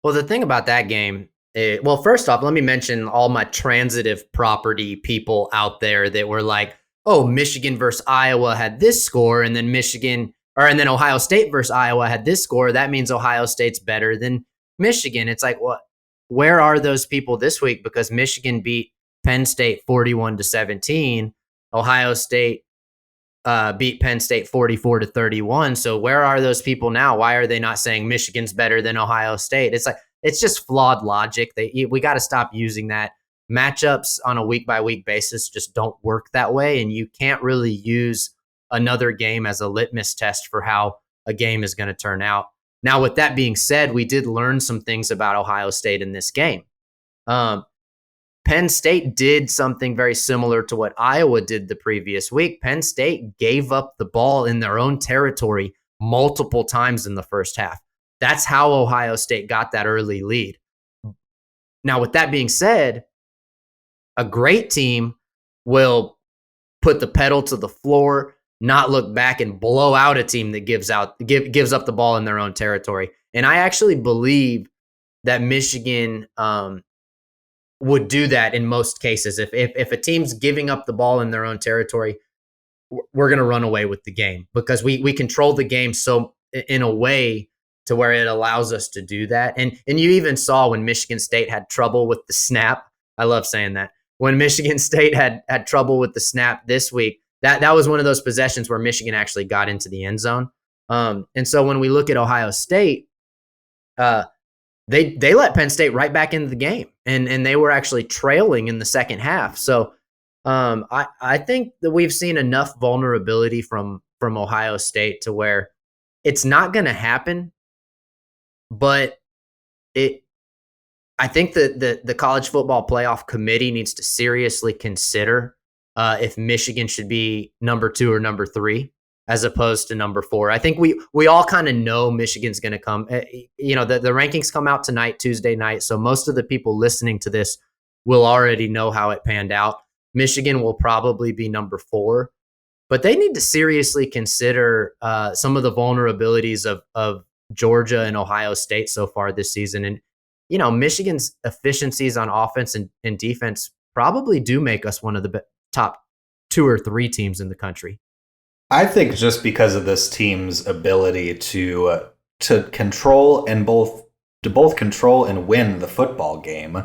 S2: Well, the thing about that game, first off, let me mention all my transitive property people out there that were like, oh, Michigan versus Iowa had this score, and then Ohio State versus Iowa had this score. That means Ohio State's better than Michigan. It's like, what? Where are those people this week? Because Michigan beat Penn State 41-17. Ohio State beat Penn State 44-31. So where are those people now? Why are they not saying Michigan's better than Ohio State? It's like, it's just flawed logic. We got to stop using that. Matchups on a week-by-week basis just don't work that way, and you can't really use another game as a litmus test for how a game is going to turn out. Now, with that being said, we did learn some things about Ohio State in this game. Penn State did something very similar to what Iowa did the previous week. Penn State gave up the ball in their own territory multiple times in the first half. That's how Ohio State got that early lead. Now, with that being said, a great team will put the pedal to the floor, not look back and blow out a team that gives up the ball in their own territory. And I actually believe that Michigan would do that in most cases. If a team's giving up the ball in their own territory, we're going to run away with the game because we control the game so in a way to where it allows us to do that. And you even saw when Michigan State had trouble with the snap. I love saying that. When Michigan State had trouble with the snap this week, that was one of those possessions where Michigan actually got into the end zone. And so when we look at Ohio State, they let Penn State right back into the game, and they were actually trailing in the second half. So I think that we've seen enough vulnerability from Ohio State to where it's not going to happen, but I think that the College Football Playoff Committee needs to seriously consider if Michigan should be number 2 or number 3 as opposed to number 4. I think we all kind of know Michigan's going to come. The rankings come out tonight, Tuesday night, so most of the people listening to this will already know how it panned out. Michigan will probably be number 4, but they need to seriously consider some of the vulnerabilities of Georgia and Ohio State so far this season. And Michigan's efficiencies on offense and defense probably do make us one of the top 2 or 3 teams in the country.
S3: I think just because of this team's ability to control and both control and win the football game.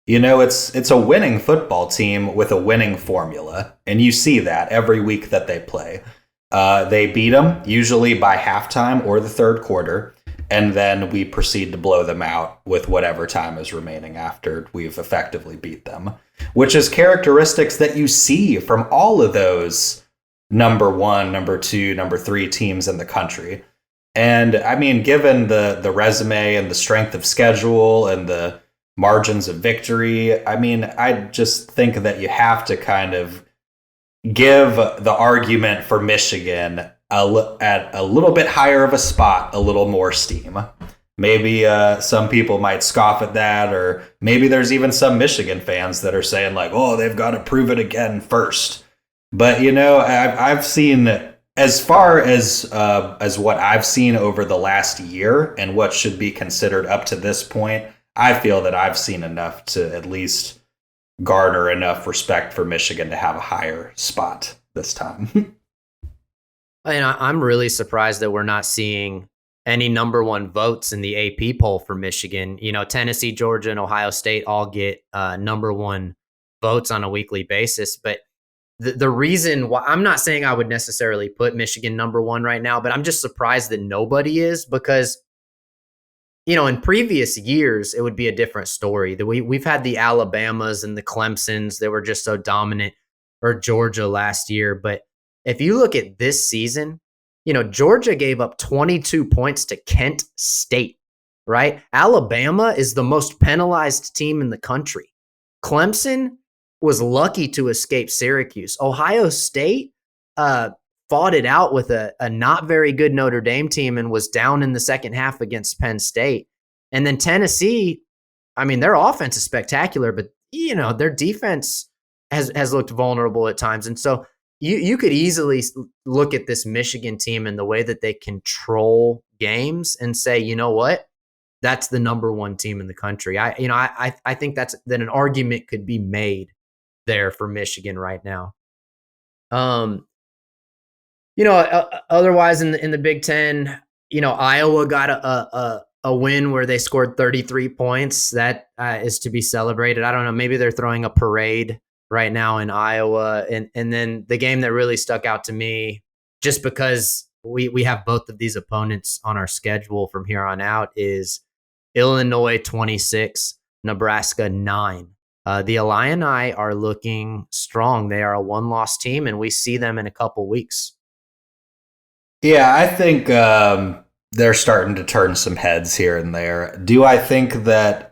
S3: It's a winning football team with a winning formula, and you see that every week that they play. They beat them usually by halftime or the third quarter, and then we proceed to blow them out with whatever time is remaining after we've effectively beat them, which is characteristics that you see from all of those number 1, number 2, number 3 teams in the country. And I mean, given the resume and the strength of schedule and the margins of victory, I mean, I just think that you have to kind of give the argument for Michigan at a little bit higher of a spot, a little more steam. Maybe some people might scoff at that, or maybe there's even some Michigan fans that are saying like, oh, they've got to prove it again first. But, I've seen as far as what I've seen over the last year and what should be considered up to this point, I feel that I've seen enough to at least garner enough respect for Michigan to have a higher spot this time.
S2: And I'm really surprised that we're not seeing any number one votes in the AP poll for Michigan. You know, Tennessee, Georgia, and Ohio State all get number one votes on a weekly basis. But the reason why, I'm not saying I would necessarily put Michigan number one right now, but I'm just surprised that nobody is, because, you know, in previous years, it would be a different story. That we've had the Alabamas and the Clemsons that were just so dominant, or Georgia last year. But if you look at this season, you know, Georgia gave up 22 points to Kent State, right? Alabama is the most penalized team in the country. Clemson was lucky to escape Syracuse. Ohio State fought it out with a not very good Notre Dame team and was down in the second half against Penn State. And then Tennessee, I mean, their offense is spectacular, but, you know, their defense has looked vulnerable at times. And so you could easily look at this Michigan team and the way that they control games and say, you know what, that's the number one team in the country. I think that an argument could be made there for Michigan right now. You know, otherwise in the Big Ten, you know, Iowa got a win where they scored 33 points. That is to be celebrated. I don't know. Maybe they're throwing a parade right now in Iowa. And then the game that really stuck out to me, just because we have both of these opponents on our schedule from here on out, is Illinois 26, Nebraska 9. The Illini are looking strong. They are a one-loss team, and we see them in a couple weeks.
S3: Yeah, I think they're starting to turn some heads here and there. Do I think that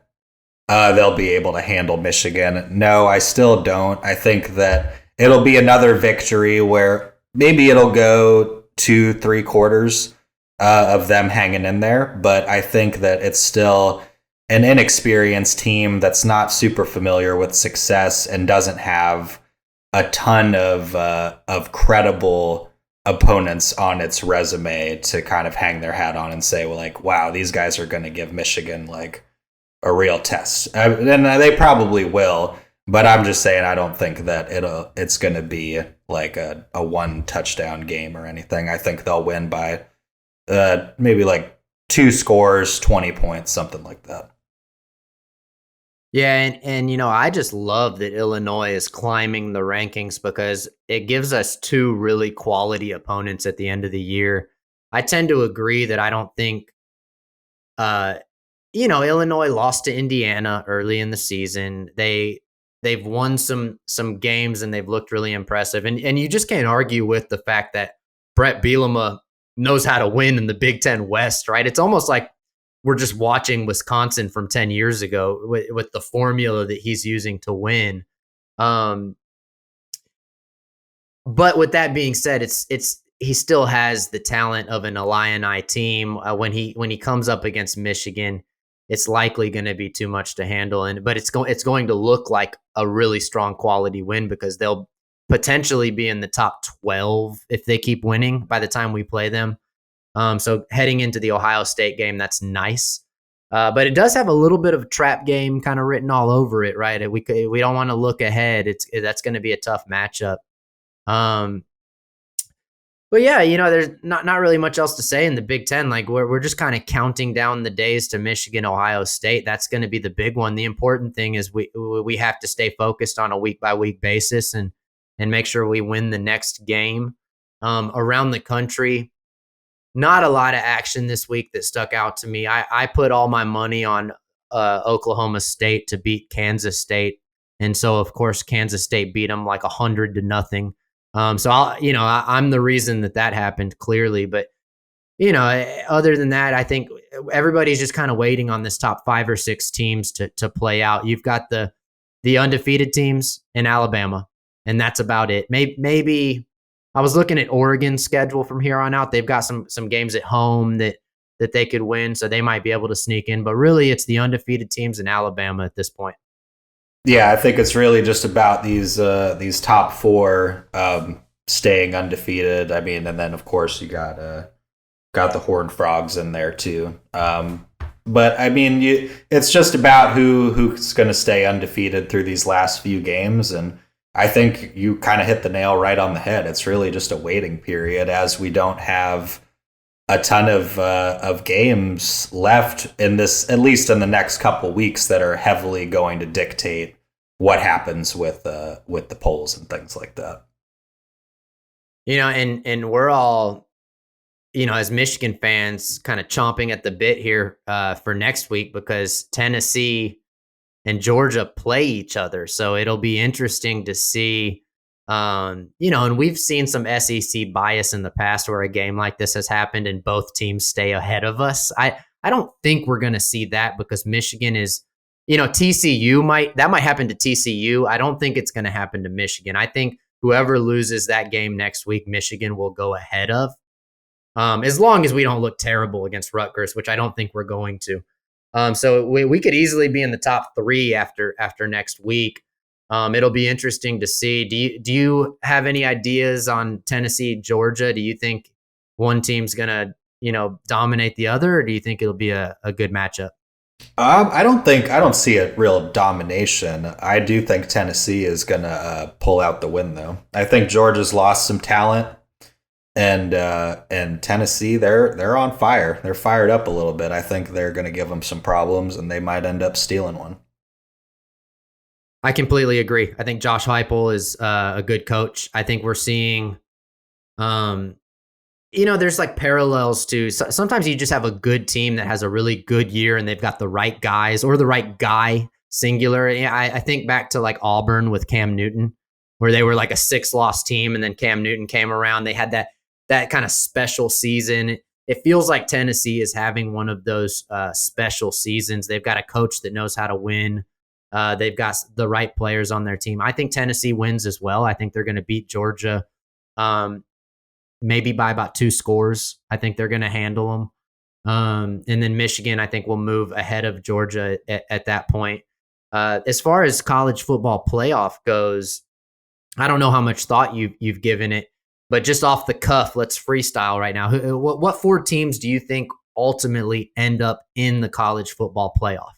S3: they'll be able to handle Michigan? No, I still don't. I think that it'll be another victory where maybe it'll go 2-3 quarters of them hanging in there. But I think that it's still an inexperienced team that's not super familiar with success and doesn't have a ton of credible opponents on its resume to kind of hang their hat on and say, well, like, wow, these guys are going to give Michigan like a real test. And they probably will, but I'm just saying I don't think that it's going to be like a one touchdown game or anything. I think they'll win by maybe like 2 scores, 20 points, something like that.
S2: Yeah, and you know, I just love that Illinois is climbing the rankings because it gives us 2 really quality opponents at the end of the year. I tend to agree that I don't think you know, Illinois lost to Indiana early in the season. They've won some games and they've looked really impressive. And you just can't argue with the fact that Brett Bielema knows how to win in the Big Ten West, right? It's almost like we're just watching Wisconsin from 10 years ago with the formula that he's using to win. But with that being said, he still has the talent of an Illini team. When he comes up against Michigan, it's likely going to be too much to handle. But it's going to look like a really strong quality win because they'll potentially be in the top 12 if they keep winning by the time we play them. So heading into the Ohio State game, that's nice. But it does have a little bit of a trap game kind of written all over it, right? We don't want to look ahead. That's going to be a tough matchup. But yeah, you know, there's not really much else to say in the Big Ten. Like we're just kind of counting down the days to Michigan, Ohio State. That's going to be the big one. The important thing is we have to stay focused on a week by week basis and make sure we win the next game. Around the country, not a lot of action this week that stuck out to me. I put all my money on Oklahoma State to beat Kansas State, and so of course Kansas State beat them like 100-0. So I'm the reason that happened clearly. But you know, other than that, I think everybody's just kind of waiting on this top 5 or 6 teams to play out. You've got the undefeated teams in Alabama, and that's about it. Maybe I was looking at Oregon's schedule from here on out. They've got some games at home that they could win, so they might be able to sneak in. But really, it's the undefeated teams in Alabama at this point.
S3: Yeah, I think it's really just about these top 4 staying undefeated. I mean, and then of course you got the Horned Frogs in there too. But I mean, it's just about who's going to stay undefeated through these last few games, and I think you kind of hit the nail right on the head. It's really just a waiting period, as we don't have a ton of games left in this, at least in the next couple weeks, that are heavily going to dictate what happens with the polls and things like that.
S2: And we're all, as Michigan fans, kind of chomping at the bit here for next week, because Tennessee and Georgia play each other. So it'll be interesting to see, and we've seen some SEC bias in the past where a game like this has happened and both teams stay ahead of us. I don't think we're going to see that, because Michigan is, TCU might happen to TCU. I don't think it's going to happen to Michigan. I think whoever loses that game next week, Michigan will go ahead of. As long as we don't look terrible against Rutgers, which I don't think we're going to. So we could easily be in the top 3 after next week. It'll be interesting to see. Do you have any ideas on Tennessee, Georgia? Do you think one team's gonna dominate the other, or do you think it'll be a good matchup?
S3: I don't see a real domination. I do think Tennessee is gonna pull out the win, though. I think Georgia's lost some talent. And Tennessee, they're on fire. They're fired up a little bit. I think they're going to give them some problems, and they might end up stealing one.
S2: I completely agree. I think Josh Heupel is a good coach. I think we're seeing, there's like parallels to sometimes you just have a good team that has a really good year and they've got the right guys or the right guy, singular. I think back to like Auburn with Cam Newton, where they were like a 6-loss team, and then Cam Newton came around. They had that kind of special season. It feels like Tennessee is having one of those special seasons. They've got a coach that knows how to win. They've got the right players on their team. I think Tennessee wins as well. I think they're going to beat Georgia maybe by about 2 scores. I think they're going to handle them. And then Michigan, I think, will move ahead of Georgia at that point. As far as college football playoff goes, I don't know how much thought you've given it. But just off the cuff, let's freestyle right now. What 4 teams do you think ultimately end up in the college football playoff?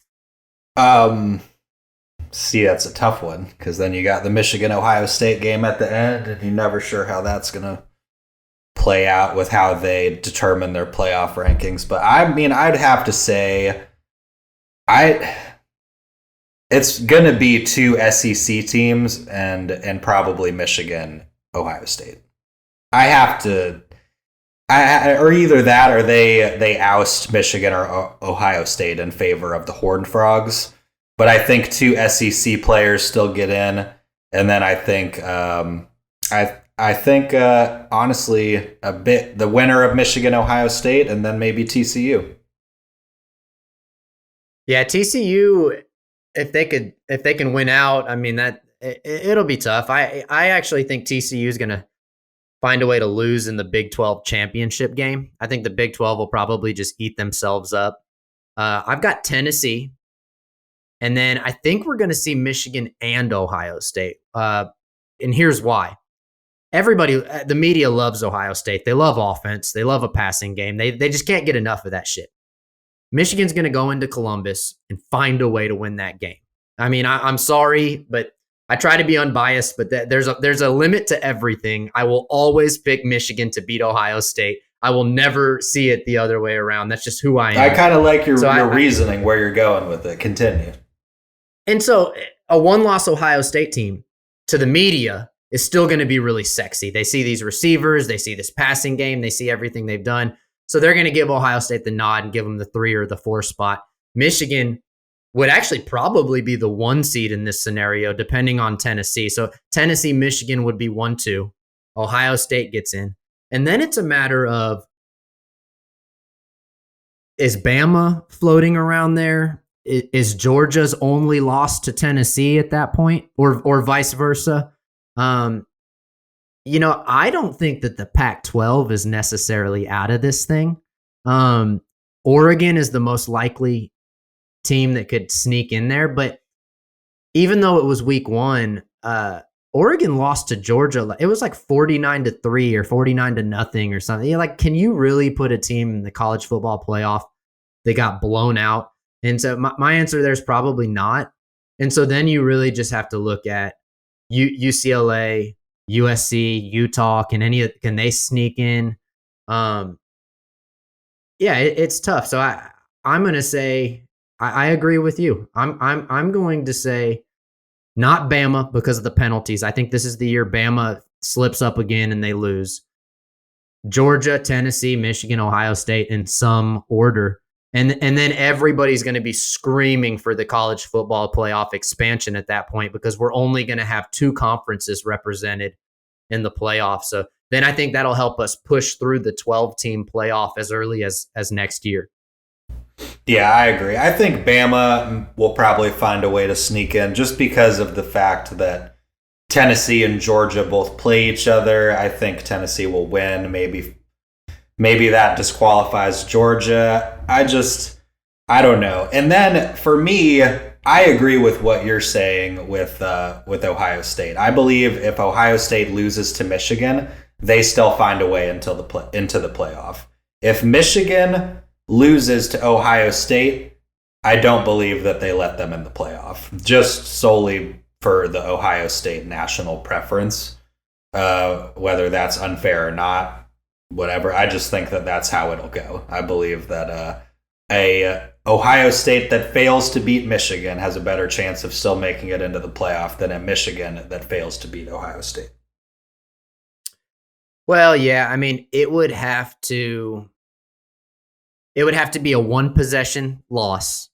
S3: See, that's a tough one, because then you got the Michigan-Ohio State game at the end, and you're never sure how that's going to play out with how they determine their playoff rankings. But I mean, I'd have to say it's going to be 2 SEC teams and probably Michigan-Ohio State. I have to, or either that or they oust Michigan or Ohio State in favor of the Horned Frogs. But I think 2 SEC players still get in, and then I think honestly the winner of Michigan Ohio State, and then maybe TCU.
S2: Yeah, TCU, if they can win out, I mean it'll be tough. I actually think TCU is going to find a way to lose in the Big 12 championship game. I think the Big 12 will probably just eat themselves up. I've got Tennessee, and then I think we're going to see Michigan and Ohio State. And here's why. Everybody, the media loves Ohio State. They love offense. They love a passing game. They just can't get enough of that shit. Michigan's going to go into Columbus and find a way to win that game. I mean, I'm sorry, but I try to be unbiased, but there's a limit to everything. I will always pick Michigan to beat Ohio State. I will never see it the other way around. That's just who I am.
S3: I kind of like your reasoning where you're going with it. Continue.
S2: And so a 1-loss Ohio State team to the media is still going to be really sexy. They see these receivers. They see this passing game. They see everything they've done. So they're going to give Ohio State the nod and give them the 3 or the 4 spot. Michigan would actually probably be the 1 seed in this scenario, depending on Tennessee. So Tennessee, Michigan would be 1-2. Ohio State gets in. And then it's a matter of, is Bama floating around there? Is Georgia's only loss to Tennessee at that point, or vice versa? I don't think that the Pac-12 is necessarily out of this thing. Oregon is the most likely team that could sneak in there, but even though it was week 1, Oregon lost to Georgia. It was like 49-3 or 49-0 or something. You're like, can you really put a team in the college football playoff that got blown out? And so my answer there is probably not. And so then you really just have to look at UCLA, USC, Utah. Can they sneak in? It's tough. So I'm going to say I agree with you. I'm going to say not Bama because of the penalties. I think this is the year Bama slips up again and they lose. Georgia, Tennessee, Michigan, Ohio State in some order. And then everybody's going to be screaming for the college football playoff expansion at that point because we're only going to have 2 conferences represented in the playoff. So then I think that'll help us push through the 12-team playoff as early as next year.
S3: Yeah, I agree. I think Bama will probably find a way to sneak in just because of the fact that Tennessee and Georgia both play each other. I think Tennessee will win. Maybe that disqualifies Georgia. I don't know. And then for me, I agree with what you're saying with Ohio State. I believe if Ohio State loses to Michigan, they still find a way into the playoff. If Michigan loses to Ohio State, I don't believe that they let them in the playoff, just solely for the Ohio State national preference. Whether that's unfair or not, whatever. I just think that that's how it'll go. I believe that a Ohio State that fails to beat Michigan has a better chance of still making it into the playoff than a Michigan that fails to beat Ohio State.
S2: Well, yeah, I mean, it would have to be a 1-possession loss.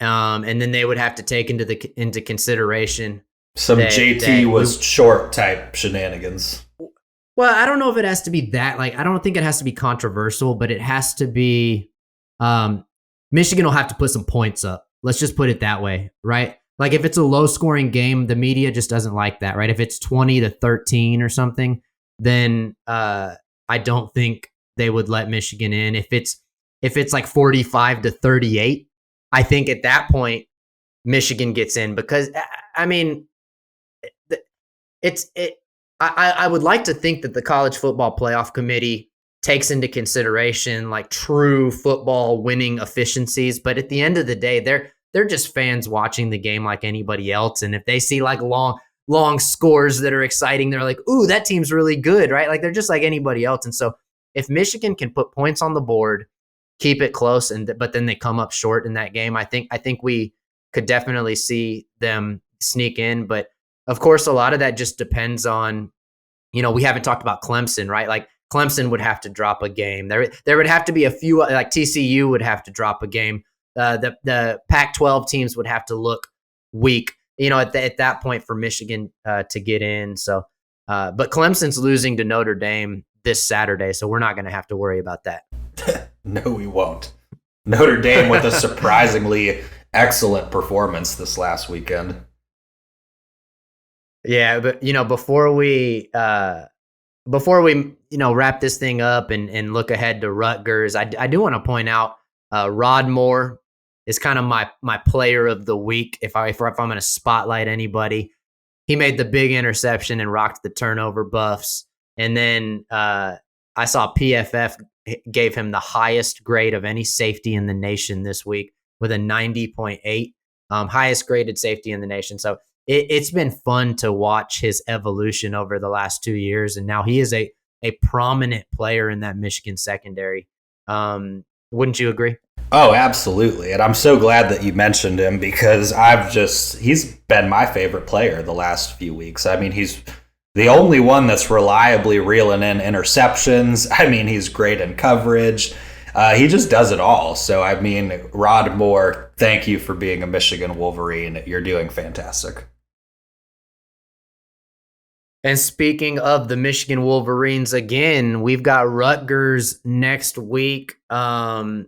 S2: And then they would have to take into consideration
S3: some JT was short type shenanigans.
S2: Well, I don't know if it has to be that. Like, I don't think it has to be controversial, but it has to be. Michigan will have to put some points up. Let's just put it that way, right? Like, if it's a low-scoring game, the media just doesn't like that, right? If it's 20-13 or something, then I don't think they would let Michigan in. If it's like 45-38, I think at that point Michigan gets in because I mean, I would like to think that the College Football Playoff Committee takes into consideration like true football winning efficiencies, but at the end of the day, they're just fans watching the game like anybody else, and if they see like long scores that are exciting, they're like, "Ooh, that team's really good," right? Like they're just like anybody else, and so if Michigan can put points on the board, keep it close, but then they come up short in that game, I think we could definitely see them sneak in. But of course, a lot of that just depends on, we haven't talked about Clemson, right? Like Clemson would have to drop a game. There would have to be a few, like TCU would have to drop a game. The Pac-12 teams would have to look weak, at that point for Michigan to get in. So, but Clemson's losing to Notre Dame this Saturday, so we're not going to have to worry about that.
S3: No, we won't. Notre Dame with a surprisingly excellent performance this last weekend.
S2: Yeah, but before we wrap this thing up and look ahead to Rutgers, I do want to point out Rod Moore is kind of my player of the week. If I'm going to spotlight anybody, he made the big interception and rocked the turnover buffs, and then I saw PFF gave him the highest grade of any safety in the nation this week with a 90.8, highest graded safety in the nation. So it's been fun to watch his evolution over the last 2 years. And now he is a prominent player in that Michigan secondary. Wouldn't you agree?
S3: Oh, absolutely. And I'm so glad that you mentioned him because he's been my favorite player the last few weeks. I mean, he's the only one that's reliably reeling in interceptions. I mean, he's great in coverage. He just does it all. So, I mean, Rod Moore, thank you for being a Michigan Wolverine. You're doing fantastic.
S2: And speaking of the Michigan Wolverines, again, we've got Rutgers next week. I've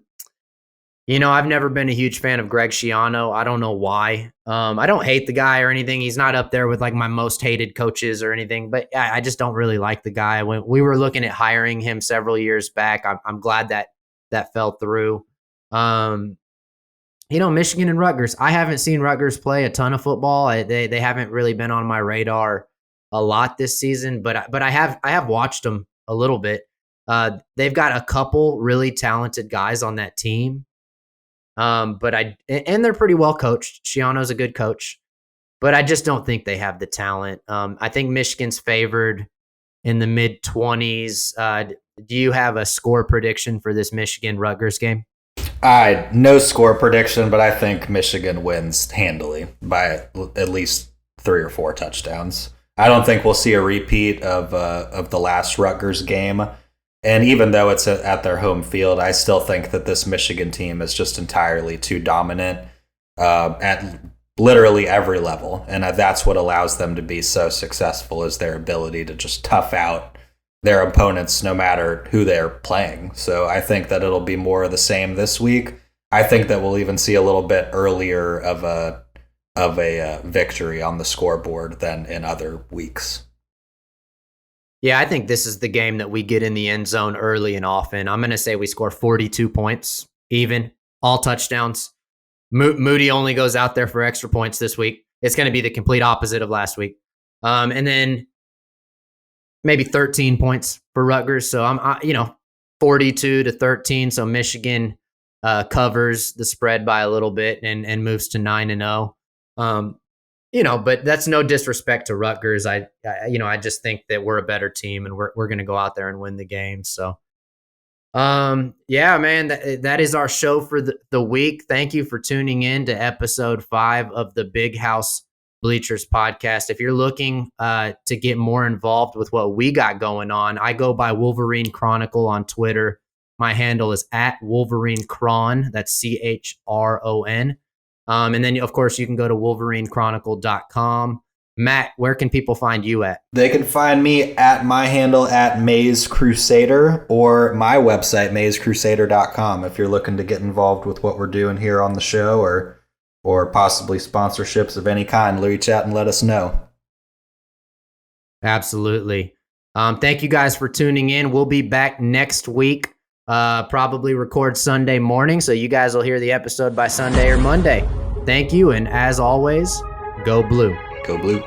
S2: never been a huge fan of Greg Schiano. I don't know why. I don't hate the guy or anything. He's not up there with like my most hated coaches or anything, but I just don't really like the guy. When we were looking at hiring him several years back, I'm glad that fell through. Michigan and Rutgers. I haven't seen Rutgers play a ton of football. They haven't really been on my radar a lot this season, but I have watched them a little bit. They've got a couple really talented guys on that team. And they're pretty well coached. Shiano's a good coach, but I just don't think they have the talent. I think Michigan's favored in the mid-20s. Do you have a score prediction for this Michigan-Rutgers game?
S3: No score prediction, but I think Michigan wins handily by at least 3 or 4 touchdowns. I don't think we'll see a repeat of the last Rutgers game. And even though it's at their home field, I still think that this Michigan team is just entirely too dominant at literally every level. And that's what allows them to be so successful, is their ability to just tough out their opponents no matter who they're playing. So I think that it'll be more of the same this week. I think that we'll even see a little bit earlier of a victory on the scoreboard than in other weeks.
S2: Yeah, I think this is the game that we get in the end zone early and often. I'm going to say we score 42 points, even, all touchdowns. Moody only goes out there for extra points this week. It's going to be the complete opposite of last week. And then maybe 13 points for Rutgers. So I'm 42-13. So Michigan covers the spread by a little bit and moves to 9-0. But that's no disrespect to Rutgers. I just think that we're a better team and we're going to go out there and win the game. So, yeah, man, that is our show for the week. Thank you for tuning in to episode 5 of the Big House Bleachers podcast. If you're looking to get more involved with what we got going on, I go by Wolverine Chronicle on Twitter. My handle is at Wolverine Cron. That's CHRON. And then, of course, you can go to wolverinechronicle.com. Matt, where can people find you at?
S3: They can find me at my handle at Maze Crusader, or my website, mazecrusader.com, if you're looking to get involved with what we're doing here on the show, or possibly sponsorships of any kind. Reach out and let us know.
S2: Absolutely. Thank you guys for tuning in. We'll be back next week. Probably record Sunday morning, so you guys will hear the episode by Sunday or Monday. Thank you, and as always, go blue.
S3: Go blue.